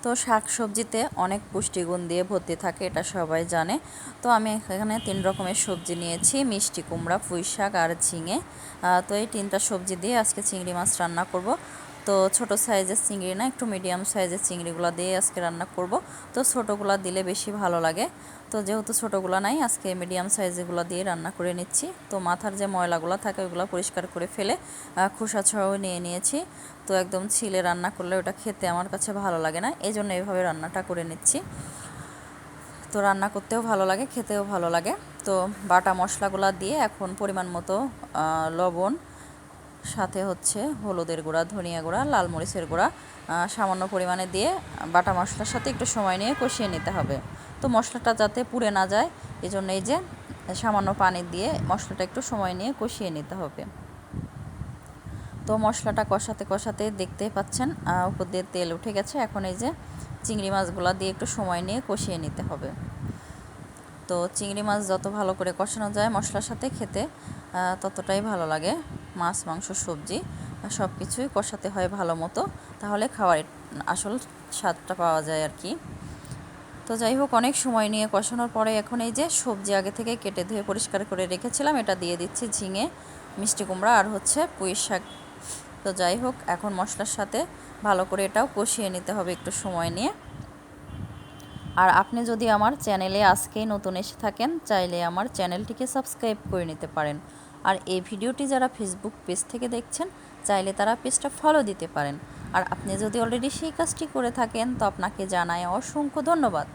তো শাকসবজিতে অনেক পুষ্টিগুণ দিয়ে ভর্তি থাকে, এটা সবাই জানে। তো আমি এখানে 3 রকমের সবজি নিয়েছি, মিষ্টি কুমড়া, পুঁই শাক আর ঝিঙে। তো এই 3টা সবজি দিয়ে আজকে চিংড়ি মাছ রান্না করব। তো ছোট সাইজের চিংড়ি না, একটু মিডিয়াম সাইজের চিংড়িগুলো দিয়ে আজকে রান্না করব। তো ছোটোগুলো দিলে বেশি ভালো লাগে। তো যেহেতু ছোটোগুলো নাই, আজকে মিডিয়াম সাইজেগুলো দিয়ে রান্না করে নিচ্ছি। তো মাথার যে ময়লাগুলো থাকে ওগুলো পরিষ্কার করে ফেলে খোসা ছাড়াও নিয়ে নিয়েছি। তো একদম ছিলে রান্না করলে ওটা খেতে আমার কাছে ভালো লাগে না, এই জন্য এইভাবে রান্নাটা করে নিচ্ছি। তো রান্না করতেও ভালো লাগে, খেতেও ভালো লাগে। তো বাটা মশলাগুলো দিয়ে এখন পরিমাণ মতো লবণ, সাথে হচ্ছে হলুদের গুঁড়া, ধনিয়া গুঁড়া, লাল মরিচের গুঁড়া সামান্য পরিমাণে দিয়ে বাটা মশলার সাথে একটু সময় নিয়ে কষিয়ে নিতে হবে। তো মশলাটা যাতে পুড়ে না যায়, এই জন্য এই যে সামান্য পানি দিয়ে মশলাটা একটু সময় নিয়ে কষিয়ে নিতে হবে। তো মশলাটা কষাতে কষাতে দেখতেই পাচ্ছেন উপর দিয়ে তেল উঠে গেছে। এখন এই যে চিংড়ি মাছগুলো দিয়ে একটু সময় নিয়ে কষিয়ে নিতে হবে। তো চিংড়ি মাছ যত ভালো করে কষানো যায় মশলার সাথে, খেতে ততটাই ভালো লাগে। মাছ, মাংস, সবজি সব কিছুই কষাতে হয় ভালো মতো, তাহলে খাওয়ার আসল স্বাদটা পাওয়া যায় আর কি। তো যাই হোক, অনেক সময় নিয়ে কষানোর পরে এখন এই যে সবজি আগে থেকে কেটে ধুয়ে পরিষ্কার করে রেখেছিলাম, এটা দিয়ে দিচ্ছি, ঝিঙে, মিষ্টি কুমড়া আর হচ্ছে পুঁই শাক। তো যাই হোক, এখন মশলার সাথে ভালো করে এটাও কষিয়ে নিতে হবে একটু সময় নিয়ে। আর আপনি যদি আমার চ্যানেলে আজকেই নতুন এসে থাকেন, চাইলে আমার চ্যানেলটিকে সাবস্ক্রাইব করে নিতে পারেন। আর এই ভিডিওটি যারা ফেসবুক পেজ থেকে দেখছেন, চাইলে তারা পেজটা ফলো দিতে পারেন। আর আপনি যদি অলরেডি সেই কাজটি করে থাকেন, তো আপনাকে জানাই অসংখ্য ধন্যবাদ।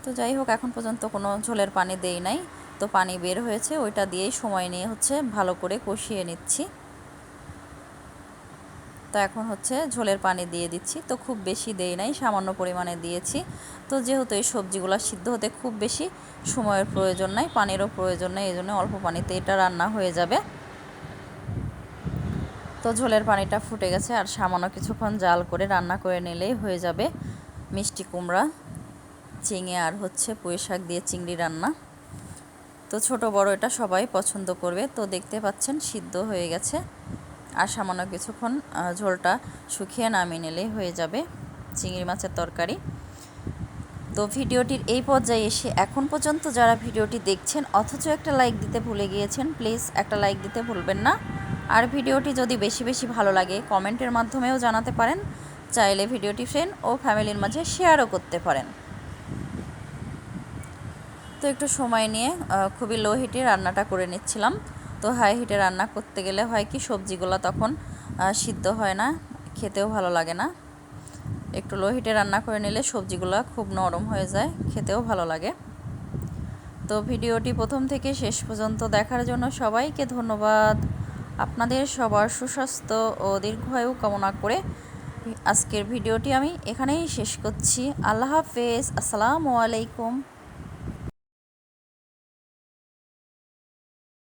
তো যাই হোক, এখন পর্যন্ত কোনো ঝোলের পানি দেই নাই। তো পানি বের হয়েছে, ওইটা দিয়েই সময় নিয়ে হচ্ছে ভালো করে কষিয়ে নিচ্ছি। তো এখন হচ্ছে ঝোলের পানি দিয়ে দিচ্ছি। তো খুব বেশি দেই নাই, সামান্য পরিমাণে দিয়েছি। তো যেহেতু এই সবজিগুলো সিদ্ধ হতে খুব বেশি সময়ের প্রয়োজন নাই, পানিরও প্রয়োজন নেই, এই জন্য অল্প পানিতে এটা রান্না হয়ে যাবে। তো ঝোলের পানিটা ফুটে গেছে, আর সামান্য কিছুক্ষণ জাল করে রান্না করে নিলেই হয়ে যাবে মিষ্টি কুমড়া, ঝিঙে আর হচ্ছে পুঁই শাক দিয়ে চিংড়ি রান্না। তো ছোট বড় এটা সবাই পছন্দ করবে। তো দেখতে পাচ্ছেন সিদ্ধ হয়ে গেছে, আর সামান্য কিছুক্ষণ ঝোলটা শুকিয়ে নামিয়ে নিলেই হয়ে যাবে চিংড়ি মাছের তরকারি। তো ভিডিওটির এই পর্যায়ে এসে এখন পর্যন্ত যারা ভিডিওটি দেখছেন অথচ একটা লাইক দিতে ভুলে গিয়েছেন, প্লিজ একটা লাইক দিতে ভুলবেন না। আর ভিডিওটি যদি বেশি বেশি ভালো লাগে কমেন্টের মাধ্যমেও জানাতে পারেন, চাইলে ভিডিওটি ফ্রেন্ড ও ফ্যামিলির মাঝে শেয়ারও করতে পারেন। তো একটু সময় নিয়ে খুবই লো হিটে রান্নাটা করে নিচ্ছিলাম। তো হাই হিটে রান্না করতে গেলে হয় কি, সবজিগুলো তখন সিদ্ধ হয় না, খেতেও ভালো লাগে না। একটু লো হিটে রান্না করে নিলে সবজিগুলো খুব নরম হয়ে যায়, খেতেও ভালো লাগে। তো ভিডিওটি প্রথম থেকে শেষ পর্যন্ত দেখার জন্য সবাইকে ধন্যবাদ। আপনাদের সবার সুস্বাস্থ্য ও দীর্ঘায়ু কামনা করে আজকের ভিডিওটি আমি এখানেই শেষ করছি। আল্লাহ হাফেজ, আসসালামু আলাইকুম।